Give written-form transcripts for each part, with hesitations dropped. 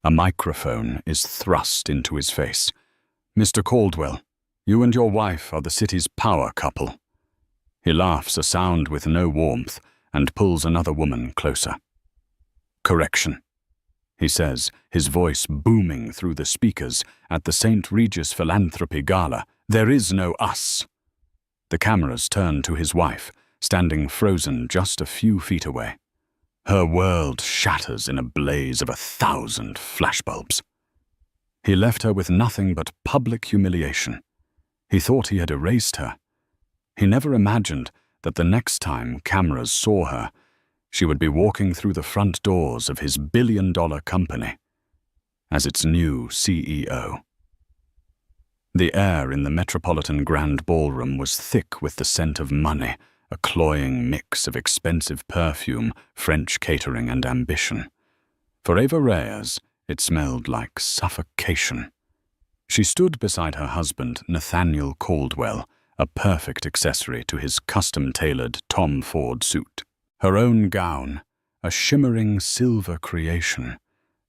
A microphone is thrust into his face. "Mr. Caldwell, you and your wife are the city's power couple." He laughs a sound with no warmth and pulls another woman closer. "Correction," he says, his voice booming through the speakers at the St. Regis Philanthropy Gala. "There is no us." The cameras turn to his wife, standing frozen just a few feet away. Her world shatters in a blaze of 1,000 flashbulbs. He left her with nothing but public humiliation. He thought he had erased her. He never imagined that the next time cameras saw her, she would be walking through the front doors of his billion-dollar company as its new CEO. The air in the Metropolitan Grand Ballroom was thick with the scent of money, a cloying mix of expensive perfume, French catering, and ambition. For Eva Reyes, it smelled like suffocation. She stood beside her husband, Nathaniel Caldwell, a perfect accessory to his custom-tailored Tom Ford suit. Her own gown, a shimmering silver creation,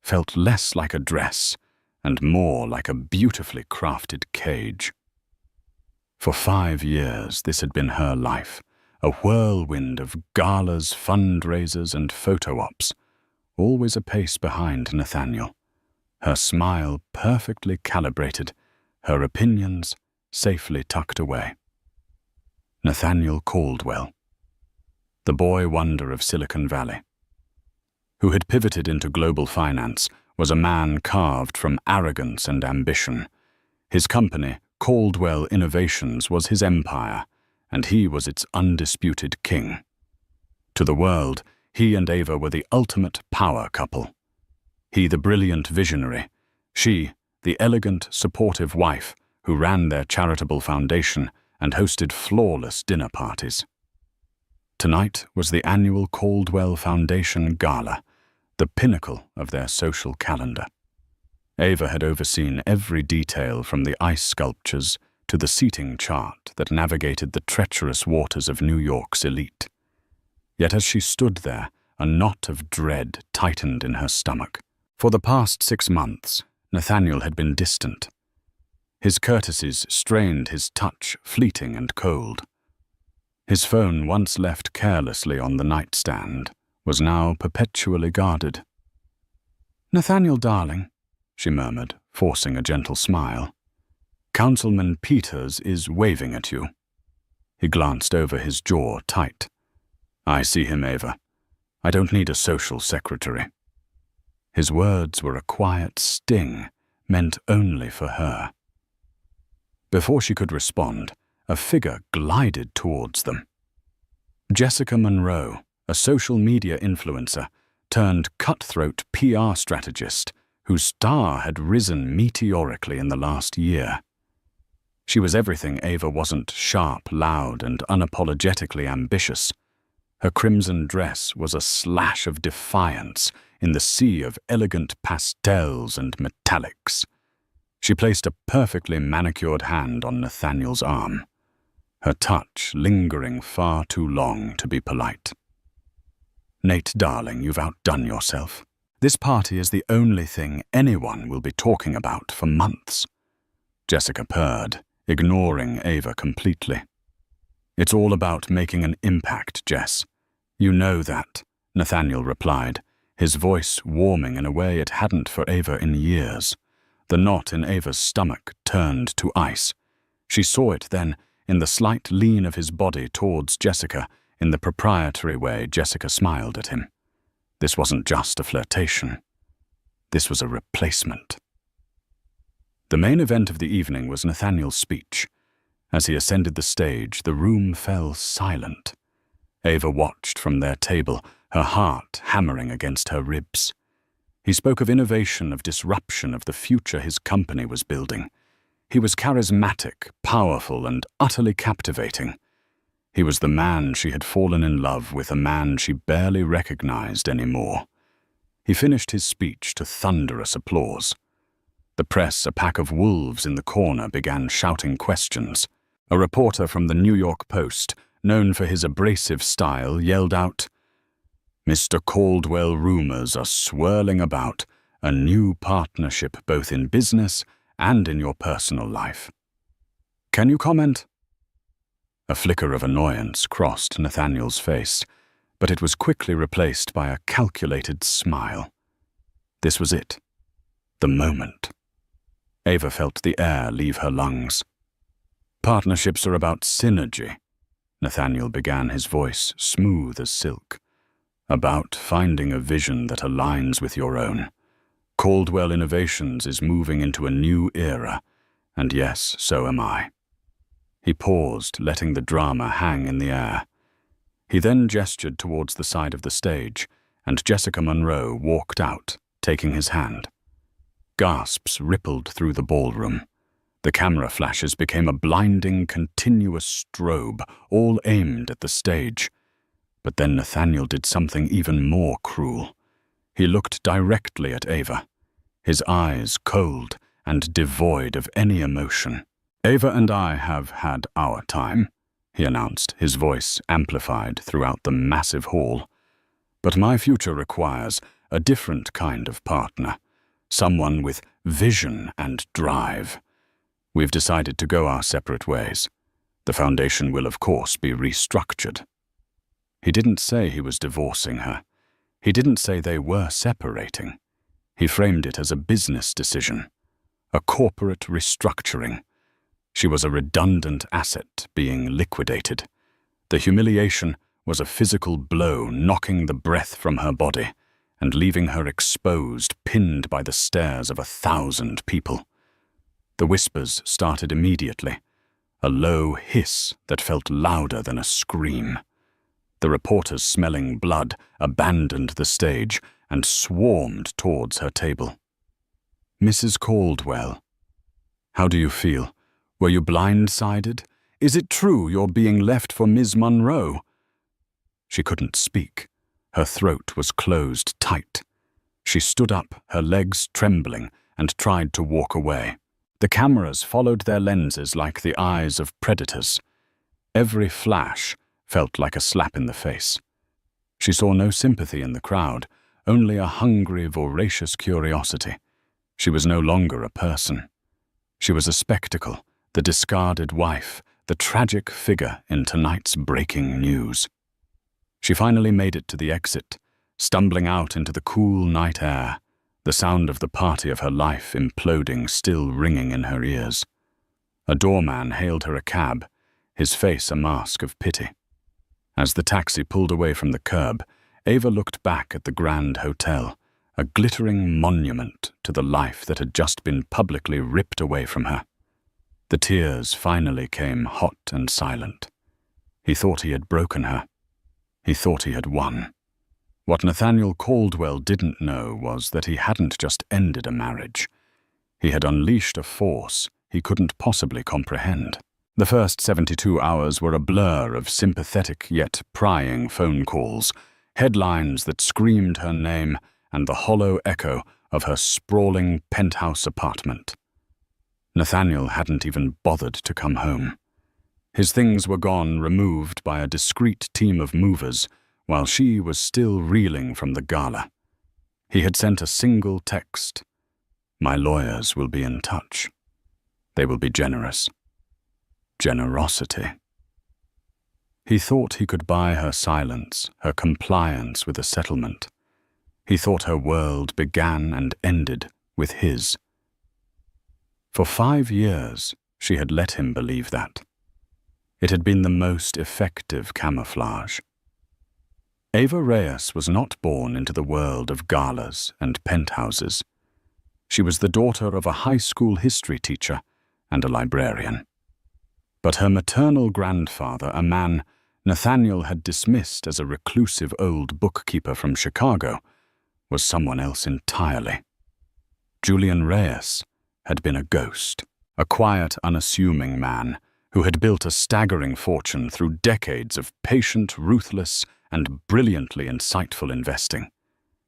felt less like a dress and more like a beautifully crafted cage. For 5 years, this had been her life, a whirlwind of galas, fundraisers, and photo ops, always a pace behind Nathaniel. Her smile perfectly calibrated, her opinions safely tucked away. Nathaniel Caldwell, the boy wonder of Silicon Valley, who had pivoted into global finance, was a man carved from arrogance and ambition. His company, Caldwell Innovations, was his empire, and he was its undisputed king. To the world, he and Eva were the ultimate power couple. He the brilliant visionary, she the elegant, supportive wife who ran their charitable foundation and hosted flawless dinner parties. Tonight was the annual Caldwell Foundation Gala, the pinnacle of their social calendar. Eva had overseen every detail from the ice sculptures to the seating chart that navigated the treacherous waters of New York's elite. Yet as she stood there, a knot of dread tightened in her stomach. For the past 6 months, Nathaniel had been distant. His courtesies strained his touch, fleeting and cold. His phone, once left carelessly on the nightstand, was now perpetually guarded. "Nathaniel, darling," she murmured, forcing a gentle smile. "Councilman Peters is waving at you." He glanced over, his jaw tight. "I see him, Eva. I don't need a social secretary." His words were a quiet sting, meant only for her. Before she could respond, a figure glided towards them. Jessica Monroe, a social media influencer, turned cutthroat PR strategist, whose star had risen meteorically in the last year. She was everything Eva wasn't: sharp, loud, and unapologetically ambitious. Her crimson dress was a slash of defiance in the sea of elegant pastels and metallics. She placed a perfectly manicured hand on Nathaniel's arm, her touch lingering far too long to be polite. "Nate, darling, you've outdone yourself. This party is the only thing anyone will be talking about for months." Jessica purred, ignoring Eva completely. "It's all about making an impact, Jess. You know that," Nathaniel replied, his voice warming in a way it hadn't for Eva in years. The knot in Eva's stomach turned to ice. She saw it then in the slight lean of his body towards Jessica, in the proprietary way Jessica smiled at him. This wasn't just a flirtation. This was a replacement. The main event of the evening was Nathaniel's speech. As he ascended the stage, the room fell silent. Eva watched from their table, her heart hammering against her ribs. He spoke of innovation, of disruption, of the future his company was building. He was charismatic, powerful, and utterly captivating. He was the man she had fallen in love with, a man she barely recognized anymore. He finished his speech to thunderous applause. The press, a pack of wolves in the corner, began shouting questions. A reporter from the New York Post, known for his abrasive style, yelled out, "Mr. Caldwell, rumors are swirling about a new partnership both in business and in your personal life. Can you comment? A flicker of annoyance crossed Nathaniel's face, but it was quickly replaced by a calculated smile. This was it. The moment. Ava felt the air leave her lungs. Partnerships are about synergy, Nathaniel began, his voice smooth as silk. About finding a vision that aligns with your own. Caldwell Innovations is moving into a new era, and yes, so am I. He paused, letting the drama hang in the air. He then gestured towards the side of the stage, and Jessica Monroe walked out, taking his hand. Gasps rippled through the ballroom. The camera flashes became a blinding, continuous strobe, all aimed at the stage. But then Nathaniel did something even more cruel. He looked directly at Ava, his eyes cold and devoid of any emotion. Ava and I have had our time, he announced, his voice amplified throughout the massive hall. But my future requires a different kind of partner, someone with vision and drive. We've decided to go our separate ways. The foundation will, of course, be restructured. He didn't say he was divorcing her. He didn't say they were separating. He framed it as a business decision, a corporate restructuring. She was a redundant asset being liquidated. The humiliation was a physical blow knocking the breath from her body and leaving her exposed, pinned by the stares of 1,000 people. The whispers started immediately, a low hiss that felt louder than a scream. The reporters, smelling blood, abandoned the stage and swarmed towards her table. Mrs. Caldwell, how do you feel? Were you blindsided? Is it true you're being left for Ms. Monroe? She couldn't speak. Her throat was closed tight. She stood up, her legs trembling, and tried to walk away. The cameras followed their lenses like the eyes of predators. Every flash felt like a slap in the face. She saw no sympathy in the crowd, only a hungry, voracious curiosity. She was no longer a person. She was a spectacle, the discarded wife, the tragic figure in tonight's breaking news. She finally made it to the exit, stumbling out into the cool night air, the sound of the party of her life imploding still ringing in her ears. A doorman hailed her a cab, his face a mask of pity. As the taxi pulled away from the curb, Ava looked back at the Grand Hotel, a glittering monument to the life that had just been publicly ripped away from her. The tears finally came hot and silent. He thought he had broken her. He thought he had won. What Nathaniel Caldwell didn't know was that he hadn't just ended a marriage. He had unleashed a force he couldn't possibly comprehend. The first 72 hours were a blur of sympathetic yet prying phone calls, headlines that screamed her name, and the hollow echo of her sprawling penthouse apartment. Nathaniel hadn't even bothered to come home. His things were gone, removed by a discreet team of movers, while she was still reeling from the gala. He had sent a single text. My lawyers will be in touch. They will be generous. Generosity. He thought he could buy her silence, her compliance with a settlement. He thought her world began and ended with his. For 5 years, she had let him believe that. It had been the most effective camouflage. Ava Reyes was not born into the world of galas and penthouses. She was the daughter of a high school history teacher and a librarian. But her maternal grandfather, a man Nathaniel had dismissed as a reclusive old bookkeeper from Chicago, was someone else entirely. Julian Reyes had been a ghost, a quiet, unassuming man who had built a staggering fortune through decades of patient, ruthless, and brilliantly insightful investing.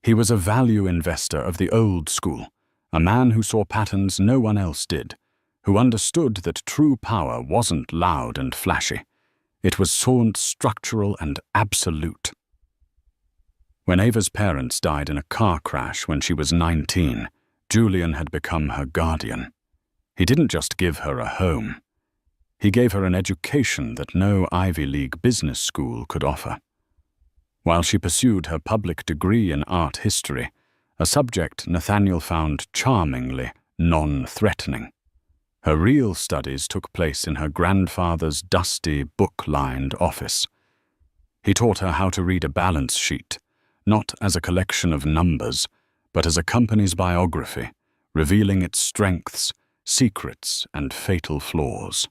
He was a value investor of the old school, a man who saw patterns no one else did, who understood that true power wasn't loud and flashy. It was structural and absolute. When Ava's parents died in a car crash when she was 19, Julian had become her guardian. He didn't just give her a home. He gave her an education that no Ivy League business school could offer. While she pursued her public degree in art history, a subject Nathaniel found charmingly non-threatening. Her real studies took place in her grandfather's dusty, book-lined office. He taught her how to read a balance sheet, not as a collection of numbers, but as a company's biography, revealing its strengths, secrets, and fatal flaws.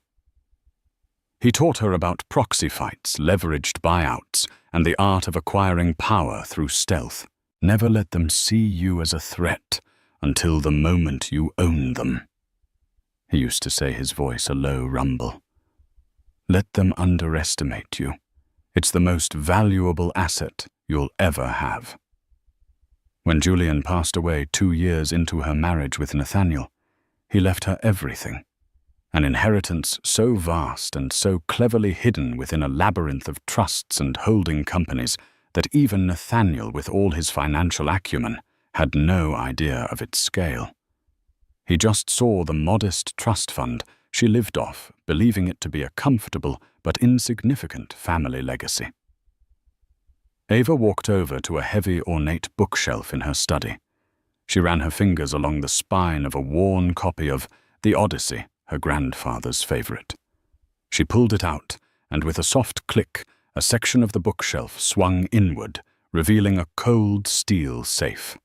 He taught her about proxy fights, leveraged buyouts, and the art of acquiring power through stealth. Never let them see you as a threat until the moment you own them. He used to say, his voice a low rumble. Let them underestimate you. It's the most valuable asset you'll ever have. When Julian passed away 2 years into her marriage with Nathaniel, he left her everything. An inheritance so vast and so cleverly hidden within a labyrinth of trusts and holding companies that even Nathaniel, with all his financial acumen, had no idea of its scale. He just saw the modest trust fund she lived off, believing it to be a comfortable but insignificant family legacy. Ava walked over to a heavy, ornate bookshelf in her study. She ran her fingers along the spine of a worn copy of The Odyssey, her grandfather's favorite. She pulled it out, and with a soft click, a section of the bookshelf swung inward, revealing a cold steel safe.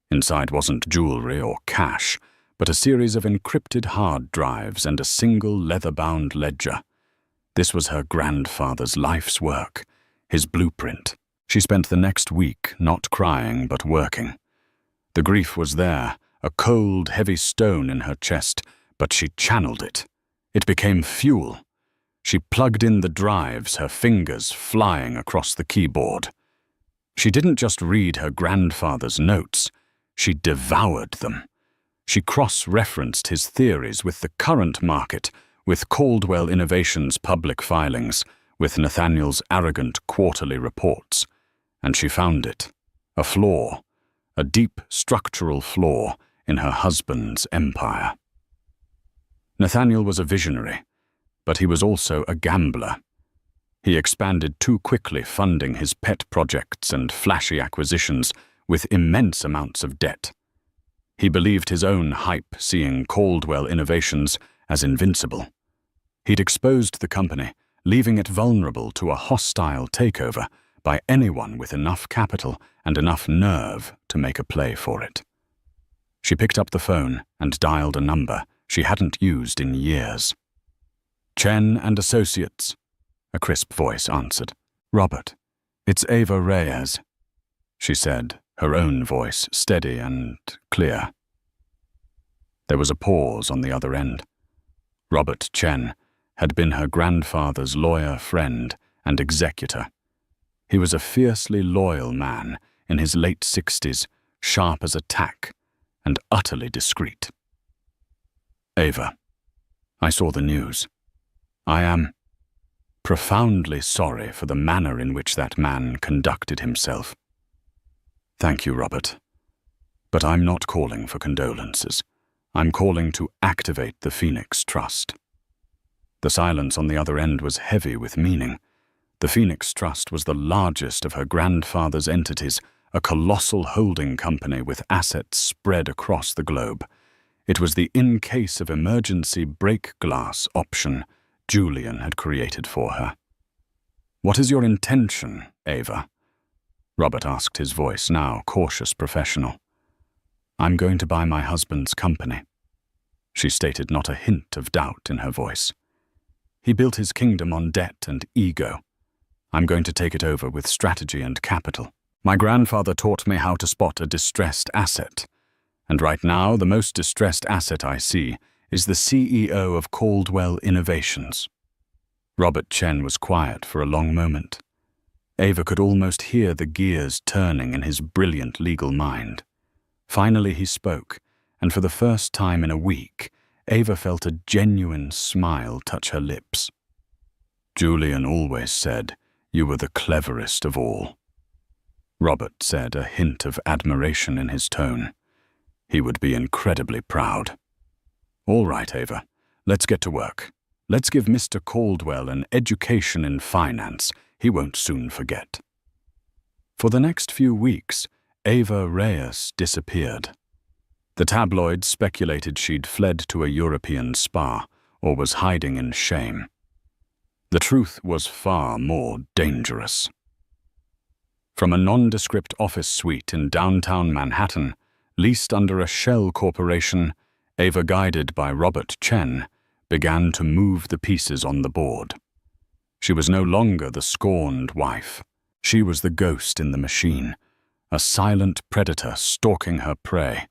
Inside wasn't jewelry or cash, but a series of encrypted hard drives and a single leather-bound ledger. This was her grandfather's life's work, his blueprint. She spent the next week not crying but working. The grief was there, a cold, heavy stone in her chest, but she channeled it. It became fuel. She plugged in the drives, her fingers flying across the keyboard. She didn't just read her grandfather's notes, she devoured them. She cross-referenced his theories with the current market, with Caldwell Innovations' public filings, with Nathaniel's arrogant quarterly reports. And she found it, a flaw, a deep structural flaw in her husband's empire. Nathaniel was a visionary, but he was also a gambler. He expanded too quickly, funding his pet projects and flashy acquisitions with immense amounts of debt. He believed his own hype, seeing Caldwell Innovations as invincible. He'd exposed the company, leaving it vulnerable to a hostile takeover by anyone with enough capital and enough nerve to make a play for it. She picked up the phone and dialed a number she hadn't used in years. "Chen and Associates," a crisp voice answered. "Robert, it's Ava Reyes," she said, her own voice steady and clear. There was a pause on the other end. Robert Chen had been her grandfather's lawyer friend and executor. He was a fiercely loyal man in his late 60s, sharp as a tack, and utterly discreet. "Ava, I saw the news. I am profoundly sorry for the manner in which that man conducted himself." "Thank you, Robert. But I'm not calling for condolences. I'm calling to activate the Phoenix Trust." The silence on the other end was heavy with meaning. The Phoenix Trust was the largest of her grandfather's entities, a colossal holding company with assets spread across the globe. It was the in-case-of-emergency break-glass option Julian had created for her. "What is your intention, Ava?" Robert asked, his voice now cautious professional. "I'm going to buy my husband's company," she stated, not a hint of doubt in her voice. "He built his kingdom on debt and ego. I'm going to take it over with strategy and capital. My grandfather taught me how to spot a distressed asset, and right now the most distressed asset I see is the CEO of Caldwell Innovations." Robert Chen was quiet for a long moment. Ava could almost hear the gears turning in his brilliant legal mind. Finally he spoke, and for the first time in a week, Ava felt a genuine smile touch her lips. "Julian always said you were the cleverest of all." Robert said, a hint of admiration in his tone. He would be incredibly proud. All right, Ava, let's get to work. Let's give Mr. Caldwell an education in finance he won't soon forget. For the next few weeks, Ava Reyes disappeared. The tabloids speculated she'd fled to a European spa or was hiding in shame. The truth was far more dangerous. From a nondescript office suite in downtown Manhattan, leased under a shell corporation, Ava, guided by Robert Chen, began to move the pieces on the board. She was no longer the scorned wife. She was the ghost in the machine, a silent predator stalking her prey,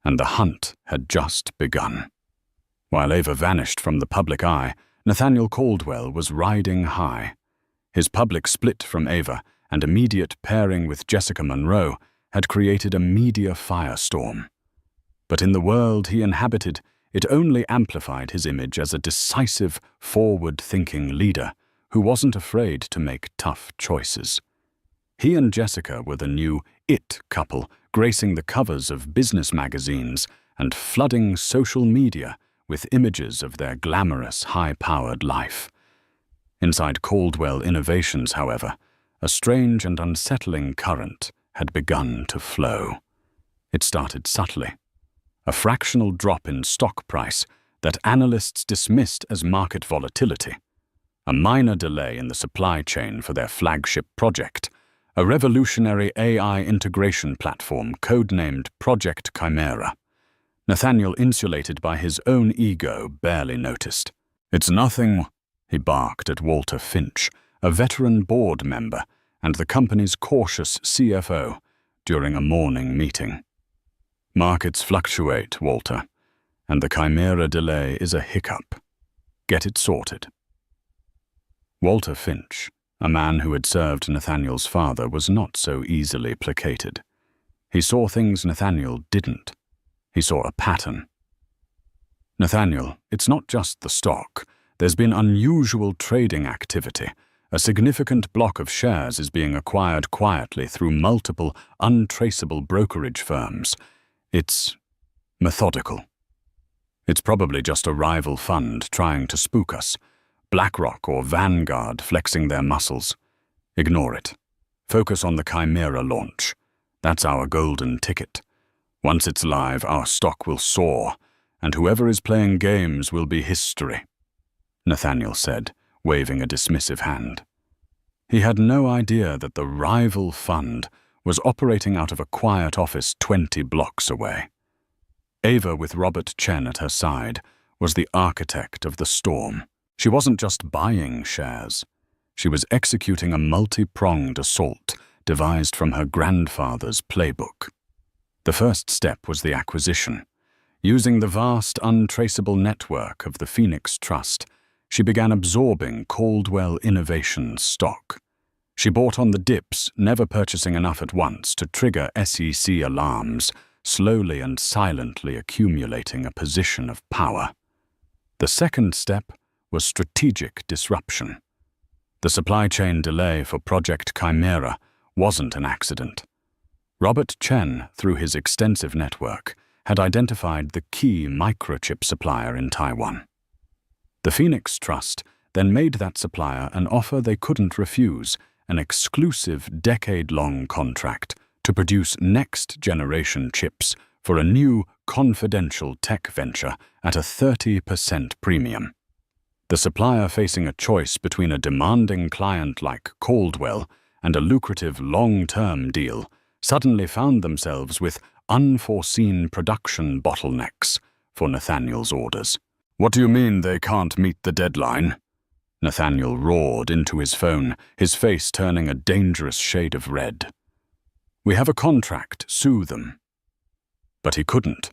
and the hunt had just begun. While Ava vanished from the public eye, Nathaniel Caldwell was riding high. His public split from Ava and immediate pairing with Jessica Monroe had created a media firestorm. But in the world he inhabited, it only amplified his image as a decisive, forward-thinking leader who wasn't afraid to make tough choices. He and Jessica were the new it couple, gracing the covers of business magazines and flooding social media with images of their glamorous, high-powered life. Inside Caldwell Innovations, however, a strange and unsettling current had begun to flow. It started subtly. A fractional drop in stock price that analysts dismissed as market volatility. A minor delay in the supply chain for their flagship project, a revolutionary AI integration platform codenamed Project Chimera. Nathaniel, insulated by his own ego, barely noticed. "It's nothing," he barked at Walter Finch, a veteran board member and the company's cautious CFO, during a morning meeting. "Markets fluctuate, Walter, and the Chimera delay is a hiccup. Get it sorted." Walter Finch, a man who had served Nathaniel's father, was not so easily placated. He saw things Nathaniel didn't. He saw a pattern. "Nathaniel, it's not just the stock. There's been unusual trading activity. A significant block of shares is being acquired quietly through multiple, untraceable brokerage firms. It's methodical. It's probably just a rival fund trying to spook us. BlackRock or Vanguard flexing their muscles. Ignore it. Focus on the Chimera launch. That's our golden ticket. Once it's live, our stock will soar, and whoever is playing games will be history," Nathaniel said, waving a dismissive hand. He had no idea that the rival fund was operating out of a quiet office 20 blocks away. Ava, with Robert Chen at her side, was the architect of the storm. She wasn't just buying shares. She was executing a multi-pronged assault devised from her grandfather's playbook. The first step was the acquisition. Using the vast, untraceable network of the Phoenix Trust, she began absorbing Caldwell Innovations stock. She bought on the dips, never purchasing enough at once to trigger SEC alarms, slowly and silently accumulating a position of power. The second step was strategic disruption. The supply chain delay for Project Chimera wasn't an accident. Robert Chen, through his extensive network, had identified the key microchip supplier in Taiwan. The Phoenix Trust then made that supplier an offer they couldn't refuse, an exclusive decade-long contract to produce next-generation chips for a new, confidential tech venture at a 30% premium. The supplier, facing a choice between a demanding client like Caldwell and a lucrative long-term deal, suddenly found themselves with unforeseen production bottlenecks for Nathaniel's orders. "What do you mean they can't meet the deadline?" Nathaniel roared into his phone, his face turning a dangerous shade of red. "We have a contract, sue them." But he couldn't.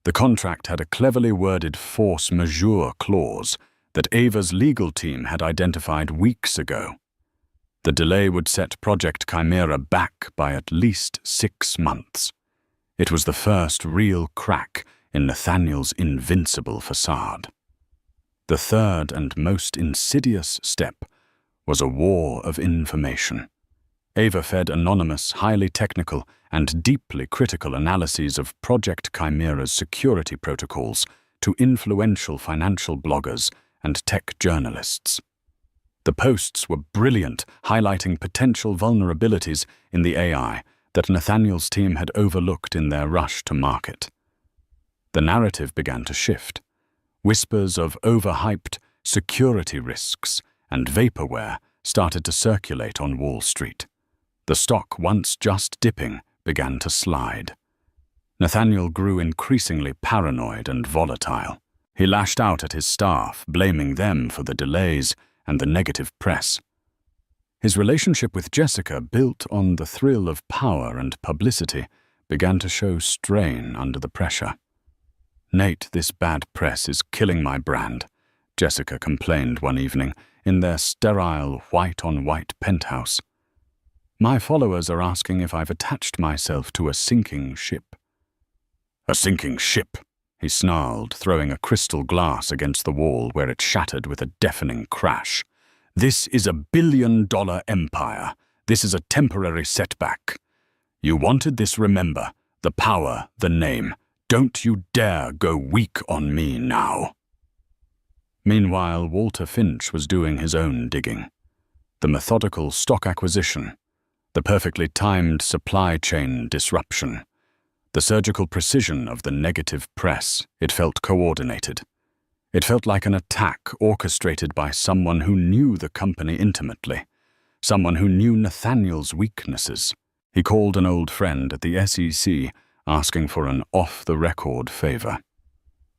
The contract had a cleverly worded force majeure clause that Ava's legal team had identified weeks ago. The delay would set Project Chimera back by at least 6 months. It was the first real crack in Nathaniel's invincible facade. The third and most insidious step was a war of information. Ava fed anonymous, highly technical, and deeply critical analyses of Project Chimera's security protocols to influential financial bloggers and tech journalists. The posts were brilliant, highlighting potential vulnerabilities in the AI that Nathaniel's team had overlooked in their rush to market. The narrative began to shift. Whispers of overhyped security risks and vaporware started to circulate on Wall Street. The stock, once just dipping, began to slide. Nathaniel grew increasingly paranoid and volatile. He lashed out at his staff, blaming them for the delays and the negative press. His relationship with Jessica, built on the thrill of power and publicity, began to show strain under the pressure. "Nate, this bad press is killing my brand," Jessica complained one evening in their sterile white-on-white penthouse. "My followers are asking if I've attached myself to a sinking ship." "A sinking ship," he snarled, throwing a crystal glass against the wall where it shattered with a deafening crash. "This is a billion-dollar empire. This is a temporary setback. You wanted this, remember. The power, the name. Don't you dare go weak on me now." Meanwhile, Walter Finch was doing his own digging. The methodical stock acquisition, the perfectly timed supply chain disruption, the surgical precision of the negative press, it felt coordinated. It felt like an attack orchestrated by someone who knew the company intimately, someone who knew Nathaniel's weaknesses. He called an old friend at the SEC, asking for an off-the-record favor.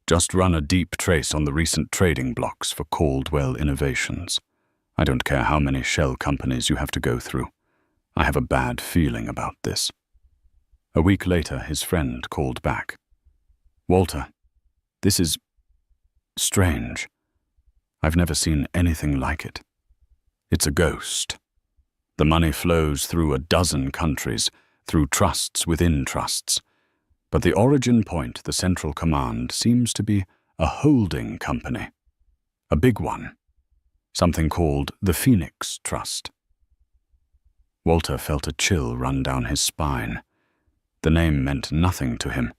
"Just run a deep trace on the recent trading blocks for Caldwell Innovations. I don't care how many shell companies you have to go through. I have a bad feeling about this." A week later, his friend called back. "Walter, this is strange. I've never seen anything like it. It's a ghost. The money flows through a dozen countries, through trusts within trusts. But the origin point, the central command, seems to be a holding company. A big one. Something called the Phoenix Trust." Walter felt a chill run down his spine. The name meant nothing to him,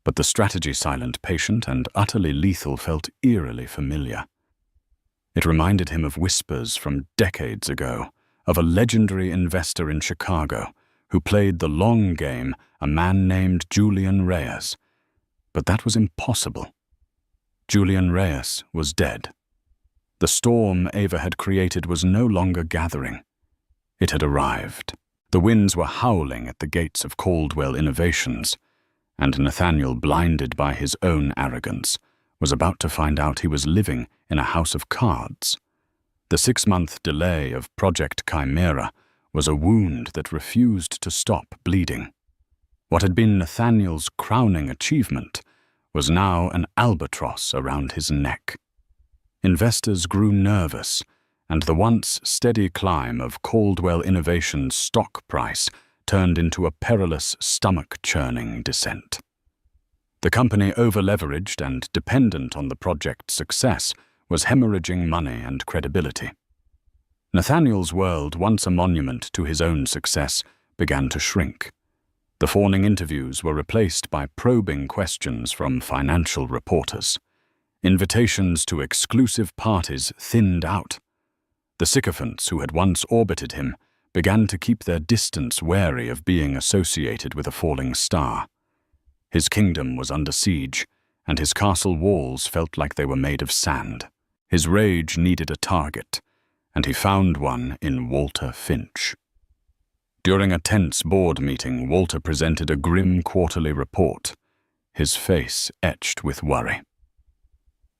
but the strategy-silent patient and utterly lethal felt eerily familiar. It reminded him of whispers from decades ago, of a legendary investor in Chicago who played the long game, a man named Julian Reyes. But that was impossible. Julian Reyes was dead. The storm Ava had created was no longer gathering. It had arrived. The winds were howling at the gates of Caldwell Innovations, and Nathaniel, blinded by his own arrogance, was about to find out he was living in a house of cards. The 6-month delay of Project Chimera was a wound that refused to stop bleeding. What had been Nathaniel's crowning achievement was now an albatross around his neck. Investors grew nervous, and the once steady climb of Caldwell Innovations' stock price turned into a perilous, stomach-churning descent. The company, over-leveraged and dependent on the project's success, was hemorrhaging money and credibility. Nathaniel's world, once a monument to his own success, began to shrink. The fawning interviews were replaced by probing questions from financial reporters. Invitations to exclusive parties thinned out. The sycophants who had once orbited him began to keep their distance, wary of being associated with a falling star. His kingdom was under siege, and his castle walls felt like they were made of sand. His rage needed a target, and he found one in Walter Finch. During a tense board meeting, Walter presented a grim quarterly report, his face etched with worry.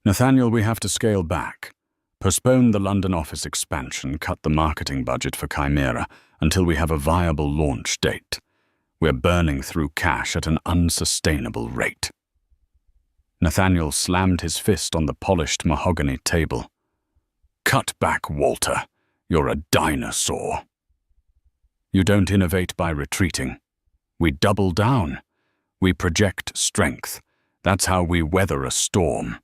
"Nathaniel, we have to scale back. Postpone the London office expansion, cut the marketing budget for Chimera until we have a viable launch date. We're burning through cash at an unsustainable rate." Nathaniel slammed his fist on the polished mahogany table. "Cut back, Walter. You're a dinosaur." "You don't innovate by retreating. We double down. We project strength. That's how we weather a storm.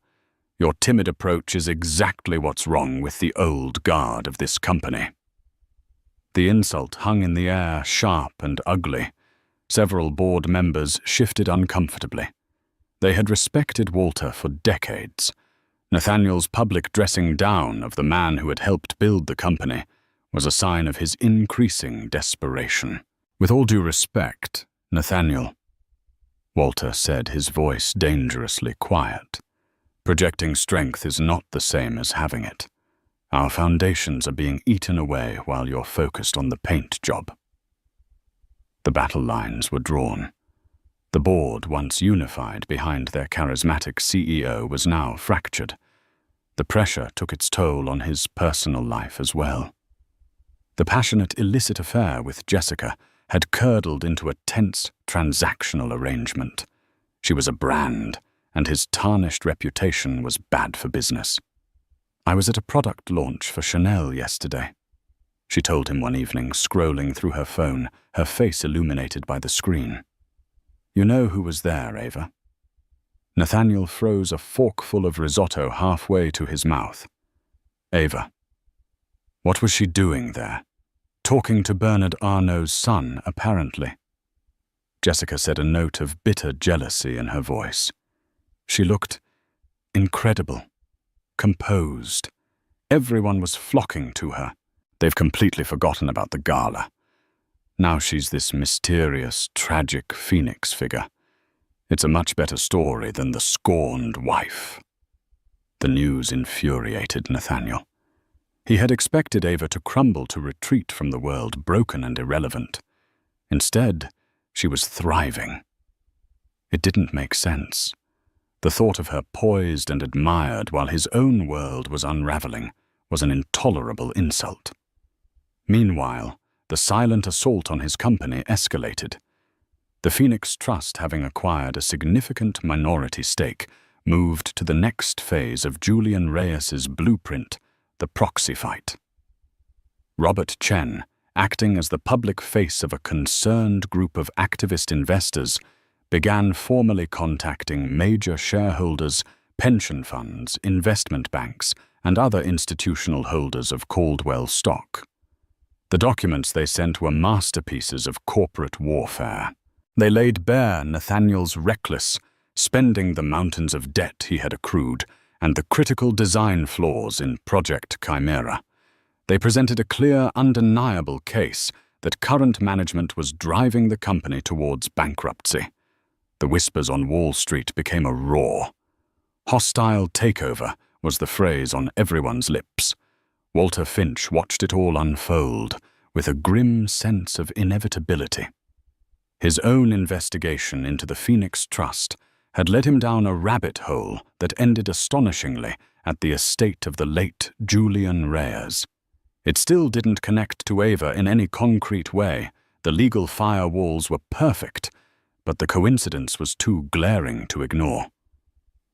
Your timid approach is exactly what's wrong with the old guard of this company." The insult hung in the air, sharp and ugly. Several board members shifted uncomfortably. They had respected Walter for decades. Nathaniel's public dressing down of the man who had helped build the company was a sign of his increasing desperation. "With all due respect, Nathaniel," Walter said, his voice dangerously quiet. "Projecting strength is not the same as having it. Our foundations are being eaten away while you're focused on the paint job." The battle lines were drawn. The board, once unified behind their charismatic CEO, was now fractured. The pressure took its toll on his personal life as well. The passionate illicit affair with Jessica had curdled into a tense transactional arrangement. She was a brand, and his tarnished reputation was bad for business. "I was at a product launch for Chanel yesterday," she told him one evening, scrolling through her phone, her face illuminated by the screen. "You know who was there, Ava?" Nathaniel froze a forkful of risotto halfway to his mouth. "Ava. What was she doing there? Talking to Bernard Arnault's son, apparently." Jessica said, a note of bitter jealousy in her voice. She looked incredible, composed. Everyone was flocking to her. They've completely forgotten about the gala. Now she's this mysterious, tragic phoenix figure. It's a much better story than the scorned wife. The news infuriated Nathaniel. He had expected Ava to crumble, to retreat from the world, broken and irrelevant. Instead, she was thriving. It didn't make sense. The thought of her poised and admired while his own world was unraveling was an intolerable insult. Meanwhile, the silent assault on his company escalated. The Phoenix Trust, having acquired a significant minority stake, moved to the next phase of Julian Reyes's blueprint, the proxy fight. Robert Chen, acting as the public face of a concerned group of activist investors, began formally contacting major shareholders, pension funds, investment banks, and other institutional holders of Caldwell stock. The documents they sent were masterpieces of corporate warfare. They laid bare Nathaniel's reckless, spending the mountains of debt he had accrued, and the critical design flaws in Project Chimera. They presented a clear, undeniable case that current management was driving the company towards bankruptcy. The whispers on Wall Street became a roar. "Hostile takeover" was the phrase on everyone's lips. Walter Finch watched it all unfold with a grim sense of inevitability. His own investigation into the Phoenix Trust had led him down a rabbit hole that ended astonishingly at the estate of the late Julian Reyes. It still didn't connect to Ava in any concrete way. The legal firewalls were perfect, but the coincidence was too glaring to ignore.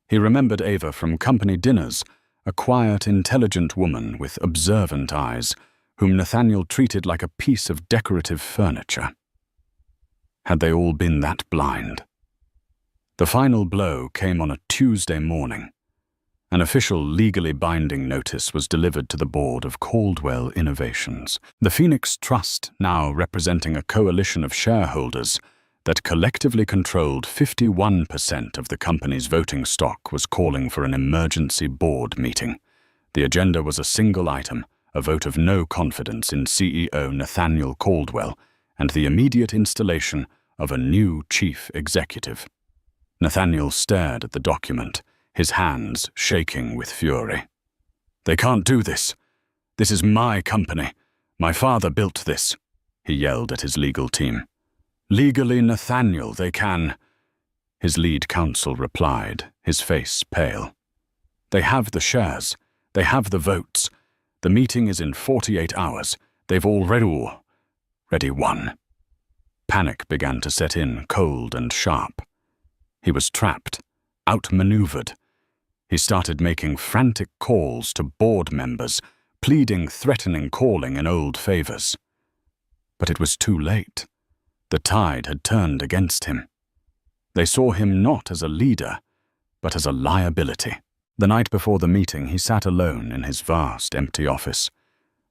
He remembered Ava from company dinners, a quiet, intelligent woman with observant eyes, whom Nathaniel treated like a piece of decorative furniture. Had they all been that blind? The final blow came on a Tuesday morning. An official, legally binding notice was delivered to the board of Caldwell Innovations. The Phoenix Trust, now representing a coalition of shareholders that collectively controlled 51% of the company's voting stock, was calling for an emergency board meeting. The agenda was a single item, a vote of no confidence in CEO Nathaniel Caldwell and the immediate installation of a new chief executive. Nathaniel stared at the document, his hands shaking with fury. "They can't do this. This is my company. My father built this," he yelled at his legal team. "Legally, Nathaniel, they can," his lead counsel replied, his face pale. "They have the shares. They have the votes. The meeting is in 48 hours. They've already won." Panic began to set in, cold and sharp. He was trapped, outmaneuvered. He started making frantic calls to board members, pleading, threatening, calling in old favors. But it was too late. The tide had turned against him. They saw him not as a leader, but as a liability. The night before the meeting, he sat alone in his vast, empty office.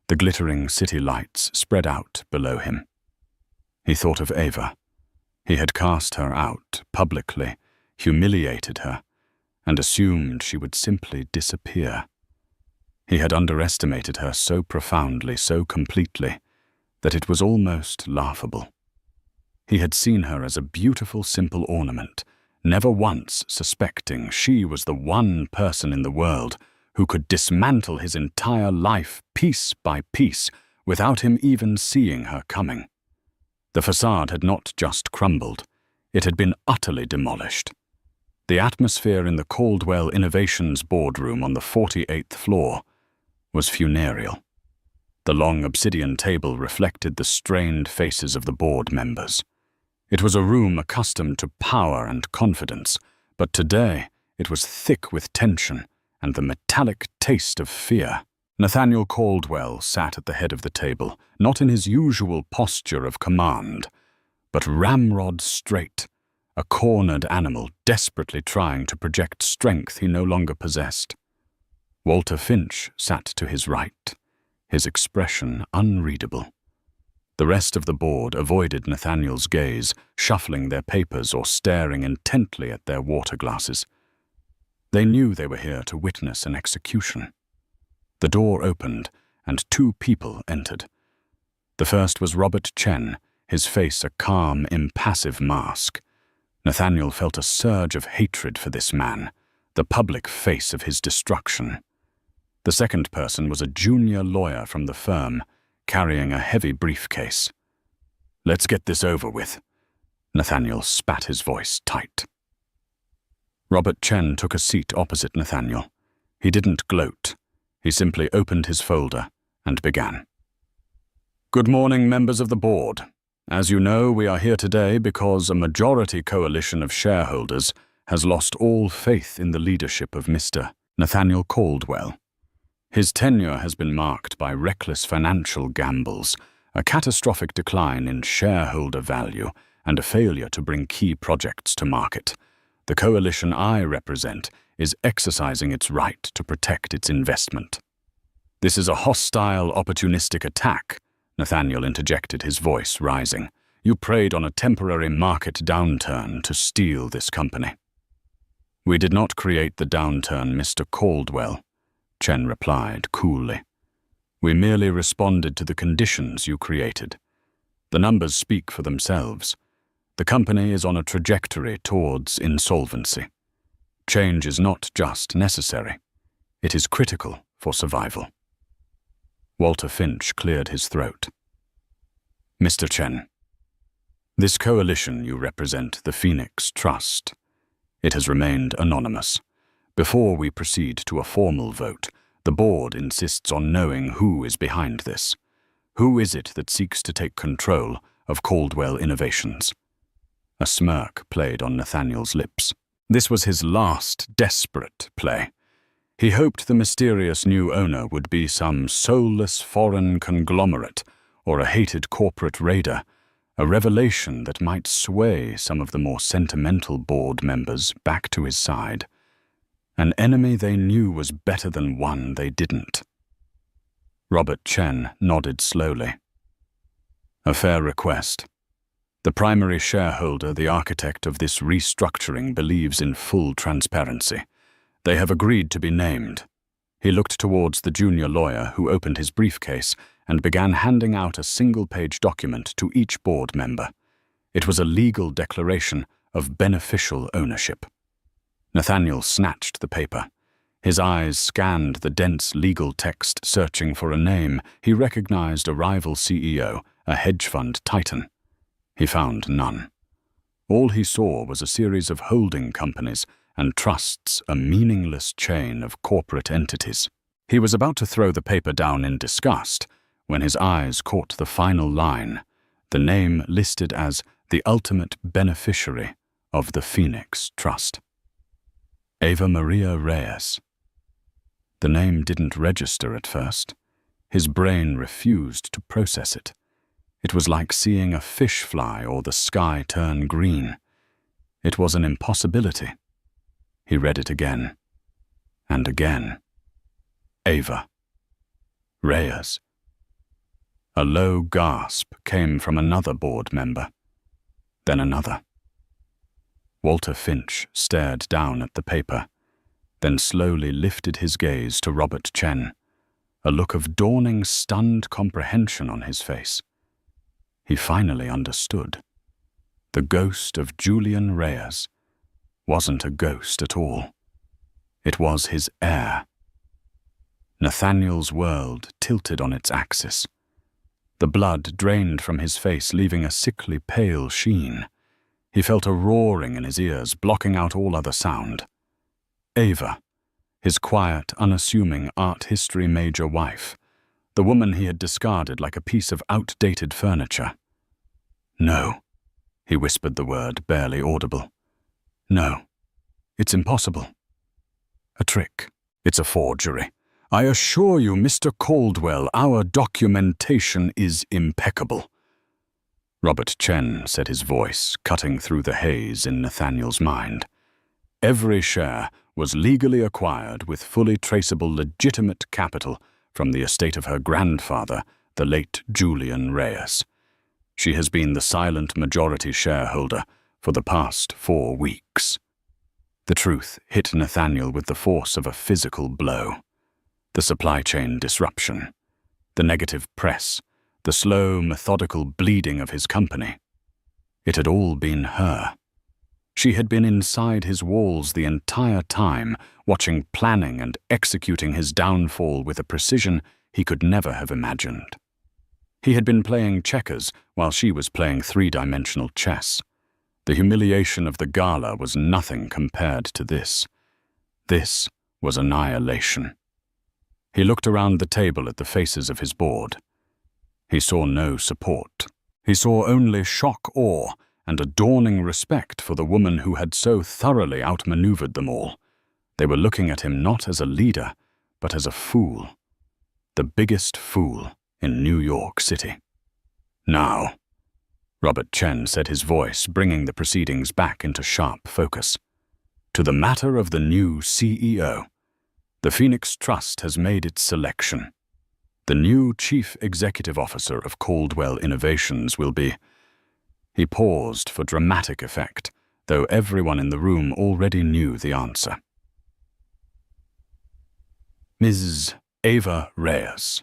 The glittering city lights spread out below him. He thought of Ava. He had cast her out publicly, humiliated her, and assumed she would simply disappear. He had underestimated her so profoundly, so completely, that it was almost laughable. He had seen her as a beautiful, simple ornament, never once suspecting she was the one person in the world who could dismantle his entire life piece by piece without him even seeing her coming. The facade had not just crumbled, it had been utterly demolished. The atmosphere in the Caldwell Innovations boardroom on the 48th floor was funereal. The long obsidian table reflected the strained faces of the board members. It was a room accustomed to power and confidence, but today it was thick with tension and the metallic taste of fear. Nathaniel Caldwell sat at the head of the table, not in his usual posture of command, but ramrod straight, a cornered animal desperately trying to project strength he no longer possessed. Walter Finch sat to his right, his expression unreadable. The rest of the board avoided Nathaniel's gaze, shuffling their papers or staring intently at their water glasses. They knew they were here to witness an execution. The door opened, and two people entered. The first was Robert Chen, his face a calm, impassive mask. Nathaniel felt a surge of hatred for this man, the public face of his destruction. The second person was a junior lawyer from the firm, carrying a heavy briefcase. "Let's get this over with." Nathaniel spat his voice tight. Robert Chen took a seat opposite Nathaniel. He didn't gloat. He simply opened his folder and began. "Good morning, members of the board. As you know, we are here today because a majority coalition of shareholders has lost all faith in the leadership of Mr. Nathaniel Caldwell. His tenure has been marked by reckless financial gambles, a catastrophic decline in shareholder value, and a failure to bring key projects to market. The coalition I represent is exercising its right to protect its investment." "This is a hostile, opportunistic attack," Nathaniel interjected, his voice rising. "You preyed on a temporary market downturn to steal this company." "We did not create the downturn, Mr. Caldwell," Chen replied coolly. "We merely responded to the conditions you created. The numbers speak for themselves. The company is on a trajectory towards insolvency. Change is not just necessary, it is critical for survival." Walter Finch cleared his throat. "Mr. Chen, this coalition you represent, the Phoenix Trust. It has remained anonymous. Before we proceed to a formal vote, the board insists on knowing who is behind this. Who is it that seeks to take control of Caldwell Innovations?" A smirk played on Nathaniel's lips. This was his last desperate play. He hoped the mysterious new owner would be some soulless foreign conglomerate or a hated corporate raider, a revelation that might sway some of the more sentimental board members back to his side. An enemy they knew was better than one they didn't. Robert Chen nodded slowly. "A fair request. The primary shareholder, the architect of this restructuring, believes in full transparency. They have agreed to be named." He looked towards the junior lawyer, who opened his briefcase and began handing out a single-page document to each board member. It was a legal declaration of beneficial ownership. Nathaniel snatched the paper. His eyes scanned the dense legal text, searching for a name. He recognized a rival CEO, a hedge fund titan. He found none. All he saw was a series of holding companies and trusts, a meaningless chain of corporate entities. He was about to throw the paper down in disgust when his eyes caught the final line, the name listed as the ultimate beneficiary of the Phoenix Trust. Ava Maria Reyes. The name didn't register at first. His brain refused to process it. It was like seeing a fish fly or the sky turn green. It was an impossibility. He read it again and again. Ava Reyes. A low gasp came from another board member, then another. Walter Finch stared down at the paper, then slowly lifted his gaze to Robert Chen, a look of dawning, stunned comprehension on his face. He finally understood. The ghost of Julian Reyes wasn't a ghost at all. It was his heir. Nathaniel's world tilted on its axis. The blood drained from his face, leaving a sickly pale sheen. He felt a roaring in his ears, blocking out all other sound. Ava, his quiet, unassuming art history major wife, the woman he had discarded like a piece of outdated furniture. No, he whispered the word, barely audible. No, it's impossible. A trick. It's a forgery. I assure you, Mr. Caldwell, our documentation is impeccable. Robert Chen said, his voice cutting through the haze in Nathaniel's mind. Every share was legally acquired with fully traceable legitimate capital from the estate of her grandfather, the late Julian Reyes. She has been the silent majority shareholder for the past 4 weeks. The truth hit Nathaniel with the force of a physical blow. The supply chain disruption, the negative press, the slow, methodical bleeding of his company. It had all been her. She had been inside his walls the entire time, watching, planning, and executing his downfall with a precision he could never have imagined. He had been playing checkers while she was playing 3-dimensional chess. The humiliation of the gala was nothing compared to this. This was annihilation. He looked around the table at the faces of his board. He saw no support. He saw only shock, awe, and a dawning respect for the woman who had so thoroughly outmaneuvered them all. They were looking at him not as a leader, but as a fool. The biggest fool in New York City. Now, Robert Chen said, his voice bringing the proceedings back into sharp focus. To the matter of the new CEO. The Phoenix Trust has made its selection. The new Chief Executive Officer of Caldwell Innovations will be... He paused for dramatic effect, though everyone in the room already knew the answer. Ms. Ava Reyes.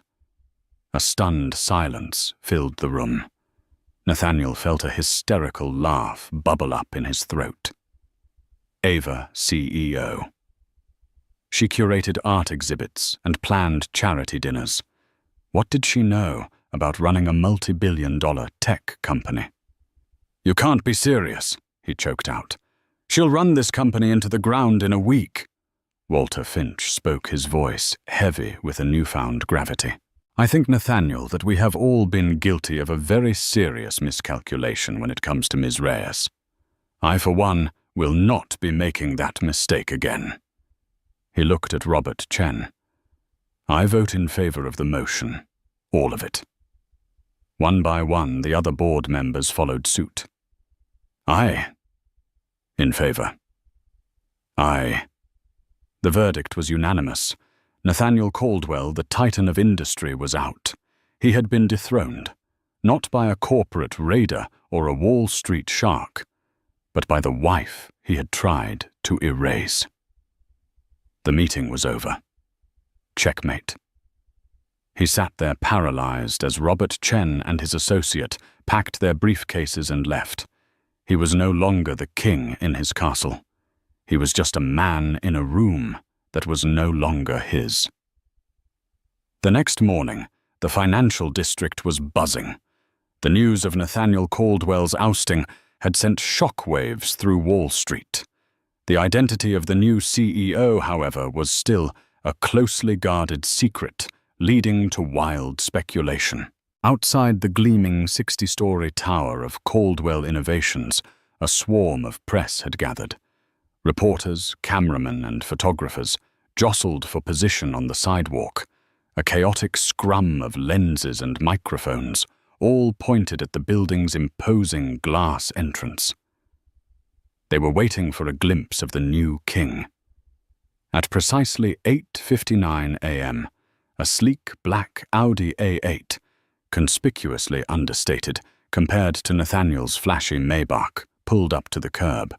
A stunned silence filled the room. Nathaniel felt a hysterical laugh bubble up in his throat. Ava, CEO. She curated art exhibits and planned charity dinners. What did she know about running a multi-billion-dollar tech company? You can't be serious, he choked out. She'll run this company into the ground in a week. Walter Finch spoke, his voice heavy with a newfound gravity. I think, Nathaniel, that we have all been guilty of a very serious miscalculation when it comes to Ms. Reyes. I, for one, will not be making that mistake again. He looked at Robert Chen. I vote in favor of the motion, all of it. One by one, the other board members followed suit. Aye. In favor. Aye. The verdict was unanimous. Nathaniel Caldwell, the titan of industry, was out. He had been dethroned, not by a corporate raider or a Wall Street shark, but by the wife he had tried to erase. The meeting was over. Checkmate. He sat there paralyzed as Robert Chen and his associate packed their briefcases and left. He was no longer the king in his castle. He was just a man in a room that was no longer his. The next morning, the financial district was buzzing. The news of Nathaniel Caldwell's ousting had sent shockwaves through Wall Street. The identity of the new CEO, however, was still a closely guarded secret, leading to wild speculation. Outside the gleaming 60-story tower of Caldwell Innovations, a swarm of press had gathered. Reporters, cameramen, and photographers jostled for position on the sidewalk, a chaotic scrum of lenses and microphones, all pointed at the building's imposing glass entrance. They were waiting for a glimpse of the new king. At precisely 8:59 a.m., a sleek black Audi A8, conspicuously understated compared to Nathaniel's flashy Maybach pulled up to the curb.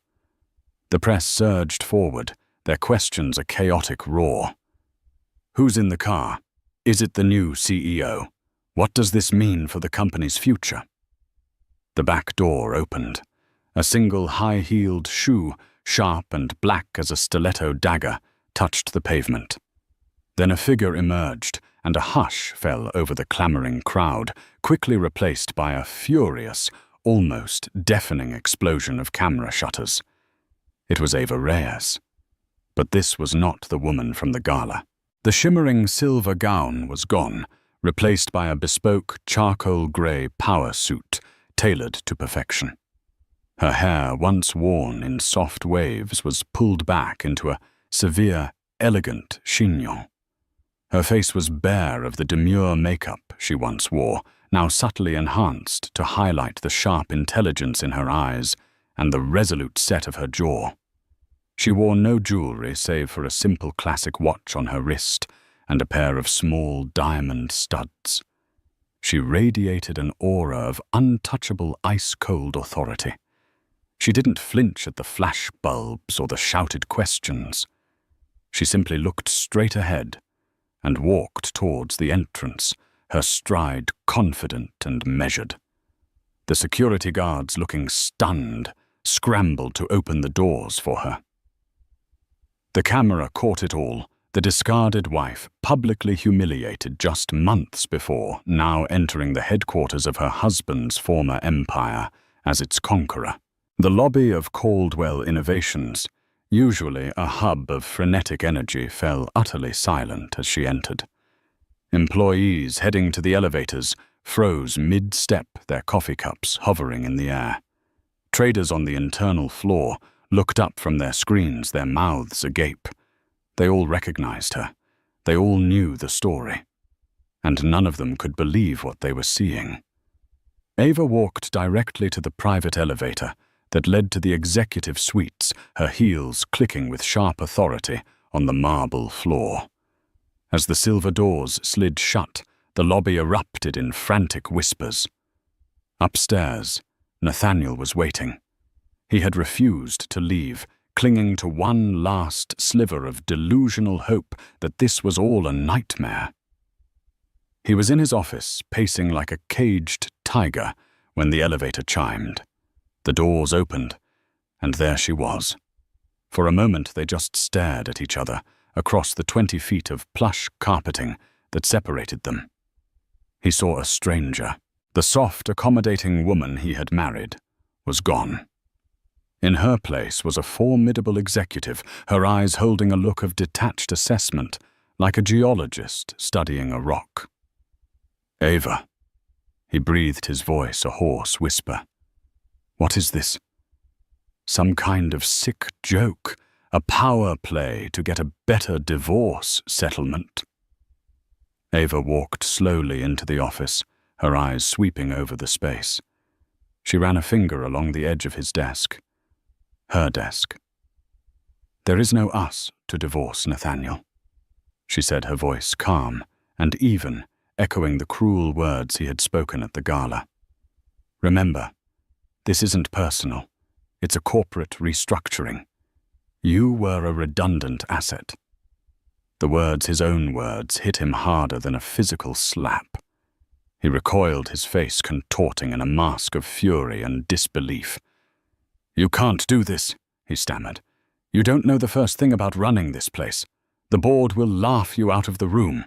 The press surged forward, their questions a chaotic roar. Who's in the car? Is it the new CEO? What does this mean for the company's future? The back door opened. A single high-heeled shoe, sharp and black as a stiletto dagger, touched the pavement. Then a figure emerged, and a hush fell over the clamoring crowd, quickly replaced by a furious, almost deafening explosion of camera shutters. It was Ava Reyes. But this was not the woman from the gala. The shimmering silver gown was gone, replaced by a bespoke charcoal grey power suit, tailored to perfection. Her hair, once worn in soft waves, was pulled back into a severe, elegant chignon. Her face was bare of the demure makeup she once wore, now subtly enhanced to highlight the sharp intelligence in her eyes and the resolute set of her jaw. She wore no jewelry save for a simple classic watch on her wrist and a pair of small diamond studs. She radiated an aura of untouchable ice-cold authority. She didn't flinch at the flash bulbs or the shouted questions. She simply looked straight ahead and walked towards the entrance, her stride confident and measured. The security guards, looking stunned, scrambled to open the doors for her. The camera caught it all, the discarded wife, publicly humiliated just months before, now entering the headquarters of her husband's former empire as its conqueror. The lobby of Caldwell Innovations, usually a hub of frenetic energy, fell utterly silent as she entered. Employees heading to the elevators froze mid-step, their coffee cups hovering in the air. Traders on the internal floor looked up from their screens, their mouths agape. They all recognized her. They all knew the story. And none of them could believe what they were seeing. Ava walked directly to the private elevator that led to the executive suites, her heels clicking with sharp authority on the marble floor. As the silver doors slid shut, the lobby erupted in frantic whispers. Upstairs, Nathaniel was waiting. He had refused to leave, clinging to one last sliver of delusional hope that this was all a nightmare. He was in his office, pacing like a caged tiger, when the elevator chimed. The doors opened, and there she was. For a moment they just stared at each other across the 20 feet of plush carpeting that separated them. He saw a stranger. The soft, accommodating woman he had married was gone. In her place was a formidable executive, her eyes holding a look of detached assessment, like a geologist studying a rock. Ava. He breathed, his voice a hoarse whisper. What is this? Some kind of sick joke, a power play to get a better divorce settlement. Ava walked slowly into the office, her eyes sweeping over the space. She ran a finger along the edge of his desk. Her desk. There is no us to divorce, Nathaniel, she said, her voice calm and even, echoing the cruel words he had spoken at the gala. Remember, this isn't personal. It's a corporate restructuring. You were a redundant asset. The words, his own words, hit him harder than a physical slap. He recoiled, his face contorting in a mask of fury and disbelief. You can't do this, he stammered. You don't know the first thing about running this place. The board will laugh you out of the room.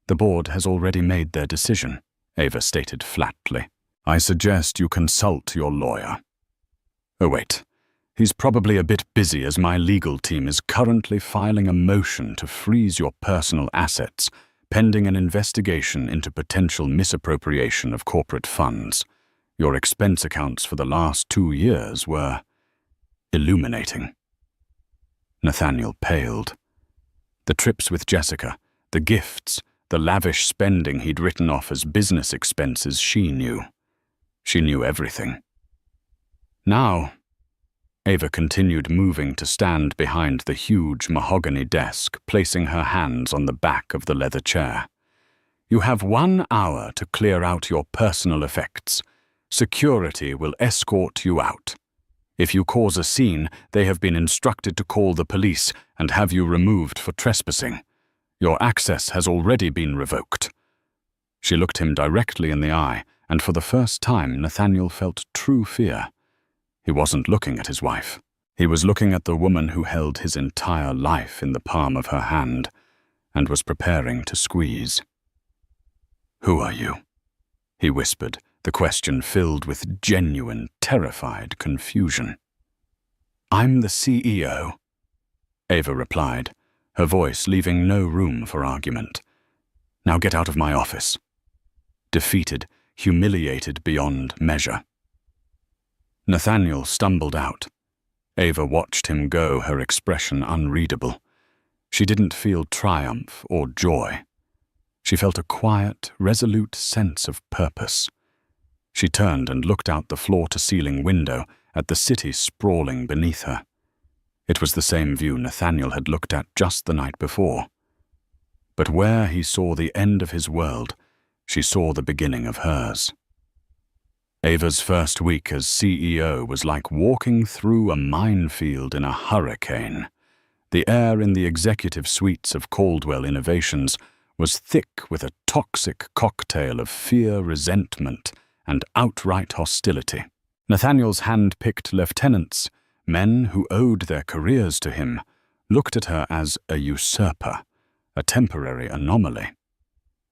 The board has already made their decision, Ava stated flatly. I suggest you consult your lawyer. Oh wait, he's probably a bit busy as my legal team is currently filing a motion to freeze your personal assets, pending an investigation into potential misappropriation of corporate funds. Your expense accounts for the last 2 years were illuminating. Nathaniel paled. The trips with Jessica, the gifts, the lavish spending he'd written off as business expenses, she knew. She knew everything. Now, Ava continued, moving to stand behind the huge mahogany desk, placing her hands on the back of the leather chair. You have 1 hour to clear out your personal effects. Security will escort you out. If you cause a scene, they have been instructed to call the police and have you removed for trespassing. Your access has already been revoked." She looked him directly in the eye, and for the first time Nathaniel felt true fear. He wasn't looking at his wife. He was looking at the woman who held his entire life in the palm of her hand and was preparing to squeeze. "Who are you?" he whispered, the question filled with genuine, terrified confusion. "I'm the CEO," Ava replied, her voice leaving no room for argument. "Now get out of my office." Defeated, humiliated beyond measure. Nathaniel stumbled out. Ava watched him go, her expression unreadable. She didn't feel triumph or joy. She felt a quiet, resolute sense of purpose. She turned and looked out the floor-to-ceiling window at the city sprawling beneath her. It was the same view Nathaniel had looked at just the night before. But where he saw the end of his world, she saw the beginning of hers. Ava's first week as CEO was like walking through a minefield in a hurricane. The air in the executive suites of Caldwell Innovations was thick with a toxic cocktail of fear, resentment, and outright hostility. Nathaniel's hand-picked lieutenants, men who owed their careers to him, looked at her as a usurper, a temporary anomaly.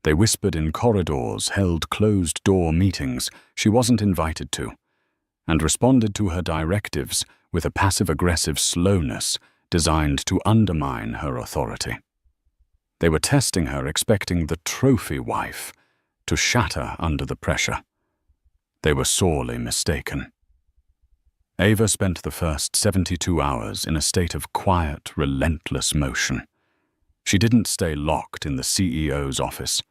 They whispered in corridors, held closed-door meetings she wasn't invited to, and responded to her directives with a passive-aggressive slowness designed to undermine her authority. They were testing her, expecting the trophy wife to shatter under the pressure. They were sorely mistaken. Ava spent the first 72 hours in a state of quiet, relentless motion. She didn't stay locked in the CEO's office.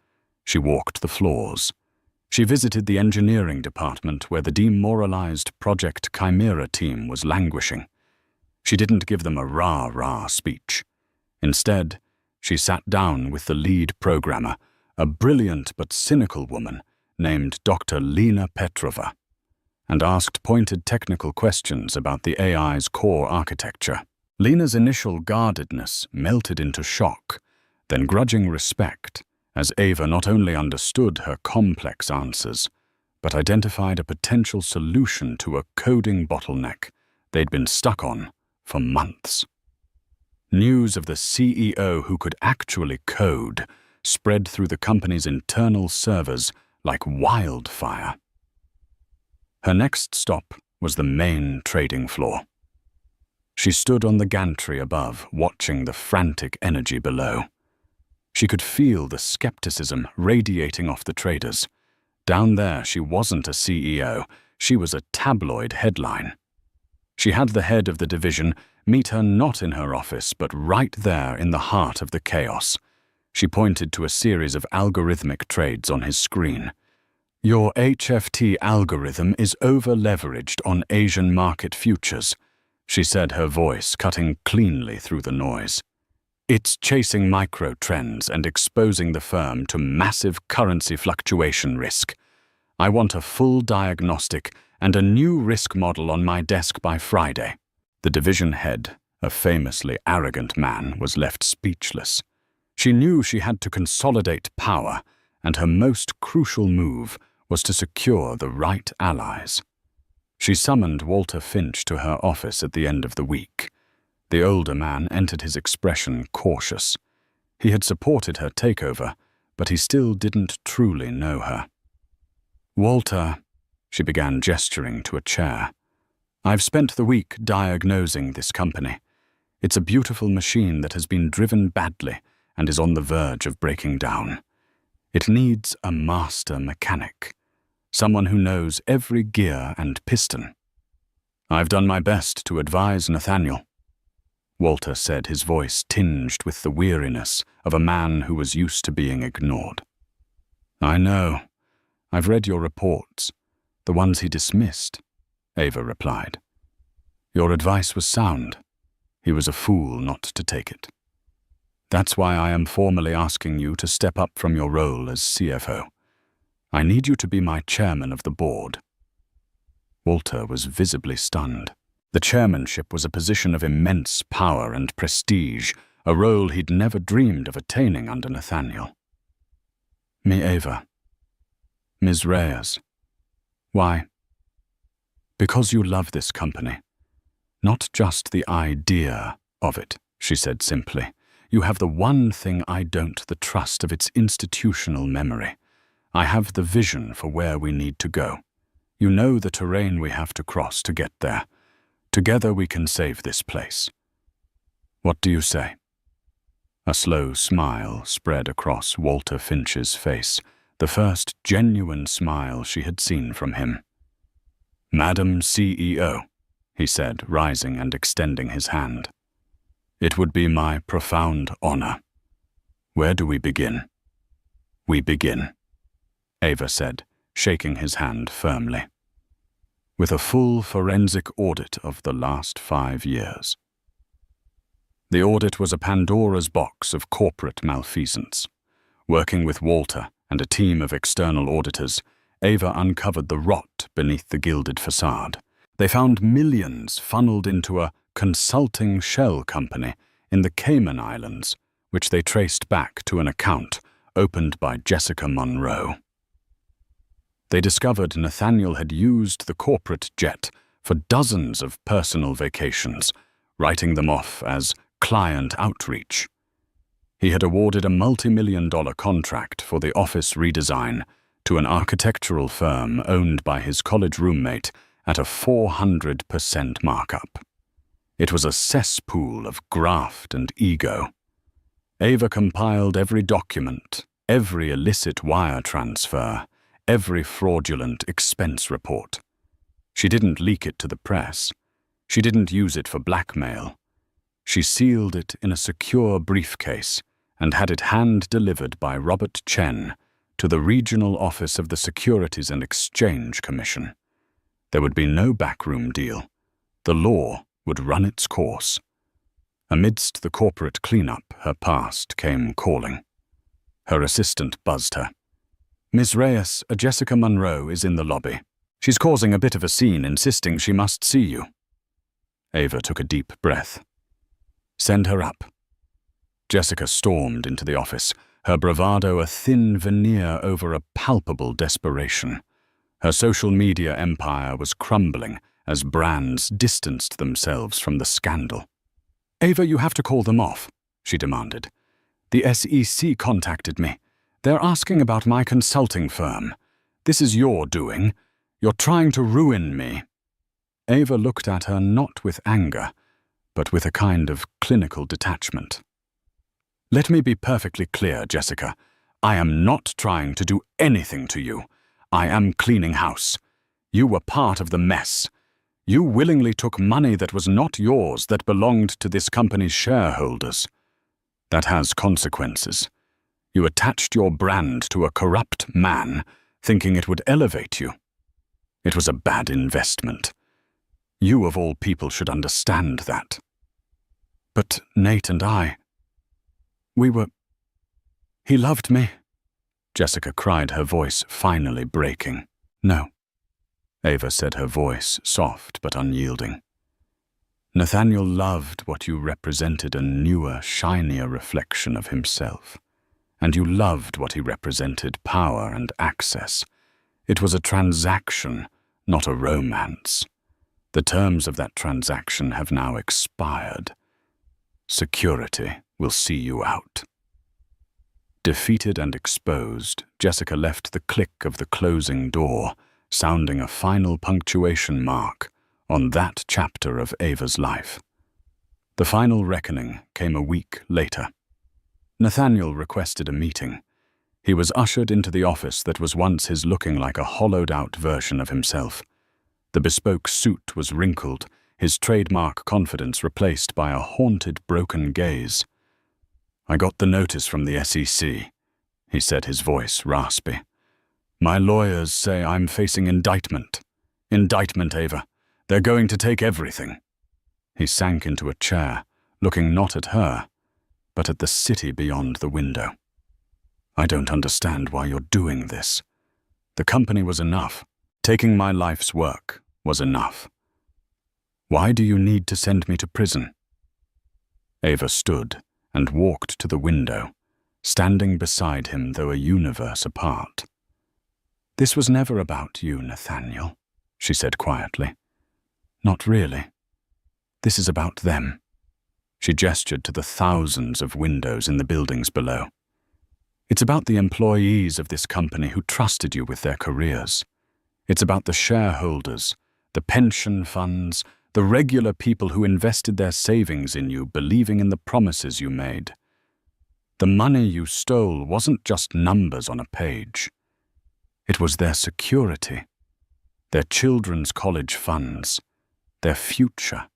She walked the floors. She visited the engineering department where the demoralized Project Chimera team was languishing. She didn't give them a rah-rah speech. Instead, she sat down with the lead programmer, a brilliant but cynical woman named Dr. Lena Petrova, and asked pointed technical questions about the AI's core architecture. Lena's initial guardedness melted into shock, then grudging respect, as Ava not only understood her complex answers, but identified a potential solution to a coding bottleneck they'd been stuck on for months. News of the CEO who could actually code spread through the company's internal servers like wildfire. Her next stop was the main trading floor. She stood on the gantry above, watching the frantic energy below. She could feel the skepticism radiating off the traders. Down there, she wasn't a CEO, she was a tabloid headline. She had the head of the division meet her not in her office, but right there in the heart of the chaos. She pointed to a series of algorithmic trades on his screen. "Your HFT algorithm is over-leveraged on Asian market futures," she said, her voice cutting cleanly through the noise. "It's chasing micro-trends and exposing the firm to massive currency fluctuation risk. I want a full diagnostic and a new risk model on my desk by Friday." The division head, a famously arrogant man, was left speechless. She knew she had to consolidate power, and her most crucial move was to secure the right allies. She summoned Walter Finch to her office at the end of the week. The older man entered, his expression cautious. He had supported her takeover, but he still didn't truly know her. "Walter," she began, gesturing to a chair, "I've spent the week diagnosing this company. It's a beautiful machine that has been driven badly and is on the verge of breaking down. It needs a master mechanic, someone who knows every gear and piston." "I've done my best to advise Nathaniel," Walter said, his voice tinged with the weariness of a man who was used to being ignored. "I know. I've read your reports, the ones he dismissed," Ava replied. "Your advice was sound. He was a fool not to take it." That's why I am formally asking you to step up from your role as CFO. I need you to be my chairman of the board." Walter was visibly stunned. The chairmanship was a position of immense power and prestige, a role he'd never dreamed of attaining under Nathaniel. "Me Ava. Ms. Reyes. Why? Because you love this company. Not just the idea of it," she said simply. "You have the one thing I don't, the trust of its institutional memory. I have the vision for where we need to go. You know the terrain we have to cross to get there. Together we can save this place. What do you say?" A slow smile spread across Walter Finch's face, the first genuine smile she had seen from him. "Madam CEO," he said, rising and extending his hand. "It would be my profound honor. Where do we begin?" "We begin," Ava said, shaking his hand firmly, "with a full forensic audit of the last 5 years." The audit was a Pandora's box of corporate malfeasance. Working with Walter and a team of external auditors, Ava uncovered the rot beneath the gilded facade. They found millions funneled into a consulting shell company in the Cayman Islands, which they traced back to an account opened by Jessica Monroe. They discovered Nathaniel had used the corporate jet for dozens of personal vacations, writing them off as client outreach. He had awarded a multi-million-dollar contract for the office redesign to an architectural firm owned by his college roommate at a 400% markup. It was a cesspool of graft and ego. Ava compiled every document, every illicit wire transfer, every fraudulent expense report. She didn't leak it to the press. She didn't use it for blackmail. She sealed it in a secure briefcase and had it hand-delivered by Robert Chen to the regional office of the Securities and Exchange Commission. There would be no backroom deal. The law would run its course. Amidst the corporate cleanup, her past came calling. Her assistant buzzed her. "Miss Reyes, Jessica Monroe is in the lobby. She's causing a bit of a scene, insisting she must see you." Ava took a deep breath. "Send her up." Jessica stormed into the office, her bravado a thin veneer over a palpable desperation. Her social media empire was crumbling as brands distanced themselves from the scandal. "Ava, you have to call them off," she demanded. "The SEC contacted me. They're asking about my consulting firm. This is your doing. You're trying to ruin me." Ava looked at her not with anger, but with a kind of clinical detachment. "Let me be perfectly clear, Jessica. I am not trying to do anything to you. I am cleaning house. You were part of the mess. You willingly took money that was not yours, that belonged to this company's shareholders. That has consequences. You attached your brand to a corrupt man, thinking it would elevate you. It was a bad investment. You of all people should understand that." "But Nate and I, he loved me," Jessica cried, her voice finally breaking. "No," Ava said, her voice soft but unyielding. "Nathaniel loved what you represented, a newer, shinier reflection of himself. And you loved what he represented, power and access. It was a transaction, not a romance. The terms of that transaction have now expired. Security will see you out." Defeated and exposed, Jessica left the click of the closing door, sounding a final punctuation mark on that chapter of Ava's life. The final reckoning came a week later. Nathaniel requested a meeting. He was ushered into the office that was once his, looking like a hollowed-out version of himself. The bespoke suit was wrinkled, his trademark confidence replaced by a haunted, broken gaze. "I got the notice from the SEC," he said, his voice raspy. "My lawyers say I'm facing indictment. Indictment, Ava. They're going to take everything." He sank into a chair, looking not at her, but at the city beyond the window. I don't understand why you're doing this. The company was enough. Taking my life's work was enough. Why do you need to send me to prison? Ava stood and walked to the window, standing beside him though a universe apart. This was never about you, Nathaniel, she said quietly. Not really. This is about them. She gestured to the thousands of windows in the buildings below. It's about the employees of this company who trusted you with their careers. It's about the shareholders, the pension funds, the regular people who invested their savings in you, believing in the promises you made. The money you stole wasn't just numbers on a page. It was their security, their children's college funds, their future.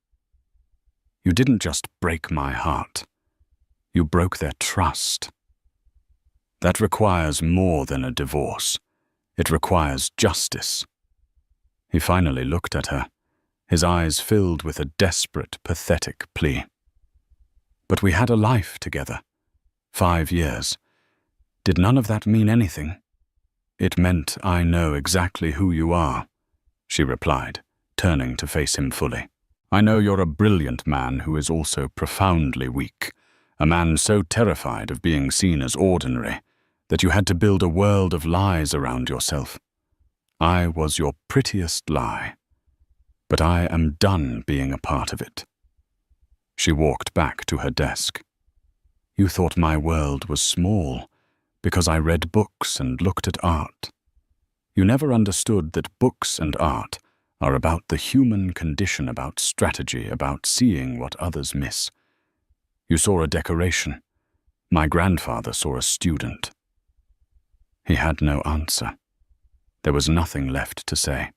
You didn't just break my heart. You broke their trust. That requires more than a divorce. It requires justice. He finally looked at her, his eyes filled with a desperate, pathetic plea. But we had a life together. 5 years. Did none of that mean anything? It meant I know exactly who you are, she replied, turning to face him fully. I know you're a brilliant man who is also profoundly weak, a man so terrified of being seen as ordinary that you had to build a world of lies around yourself. I was your prettiest lie, but I am done being a part of it. She walked back to her desk. You thought my world was small because I read books and looked at art. You never understood that books and art are about the human condition, about strategy, about seeing what others miss. You saw a decoration. My grandfather saw a student. He had no answer. There was nothing left to say.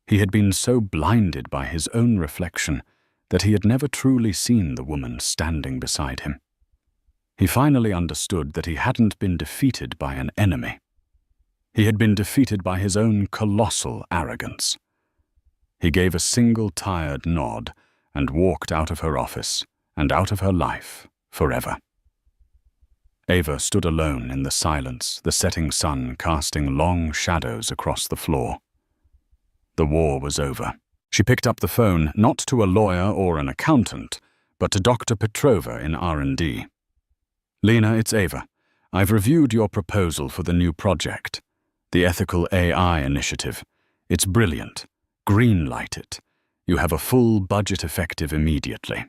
He had been so blinded by his own reflection that he had never truly seen the woman standing beside him. He finally understood that he hadn't been defeated by an enemy. He had been defeated by his own colossal arrogance. He gave a single tired nod and walked out of her office and out of her life forever. Ava stood alone in the silence, the setting sun casting long shadows across the floor. The war was over. She picked up the phone, not to a lawyer or an accountant, but to Dr. Petrova in R&D. Lena, it's Ava. I've reviewed your proposal for the new project, the Ethical AI Initiative. It's brilliant. Green-light it. You have a full budget effective immediately.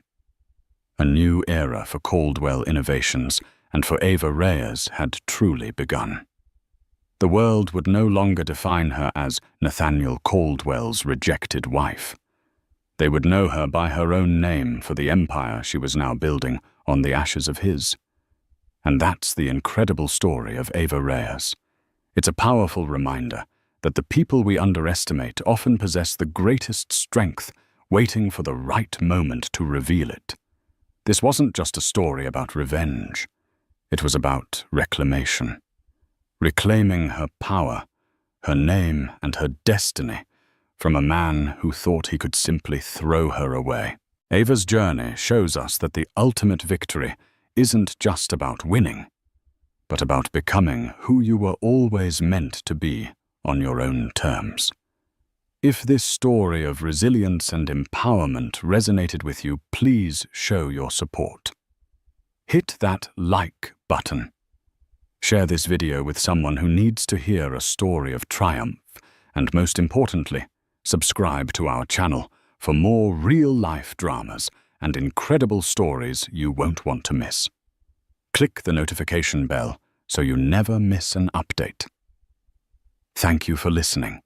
A new era for Caldwell Innovations and for Ava Reyes had truly begun. The world would no longer define her as Nathaniel Caldwell's rejected wife. They would know her by her own name for the empire she was now building on the ashes of his. And that's the incredible story of Ava Reyes. It's a powerful reminder that the people we underestimate often possess the greatest strength, waiting for the right moment to reveal it. This wasn't just a story about revenge. It was about reclamation. Reclaiming her power, her name, and her destiny from a man who thought he could simply throw her away. Ava's journey shows us that the ultimate victory isn't just about winning, but about becoming who you were always meant to be on your own terms. If this story of resilience and empowerment resonated with you, please show your support. Hit that like button. Share this video with someone who needs to hear a story of triumph, and most importantly, subscribe to our channel for more real-life dramas and incredible stories you won't want to miss. Click the notification bell so you never miss an update. Thank you for listening.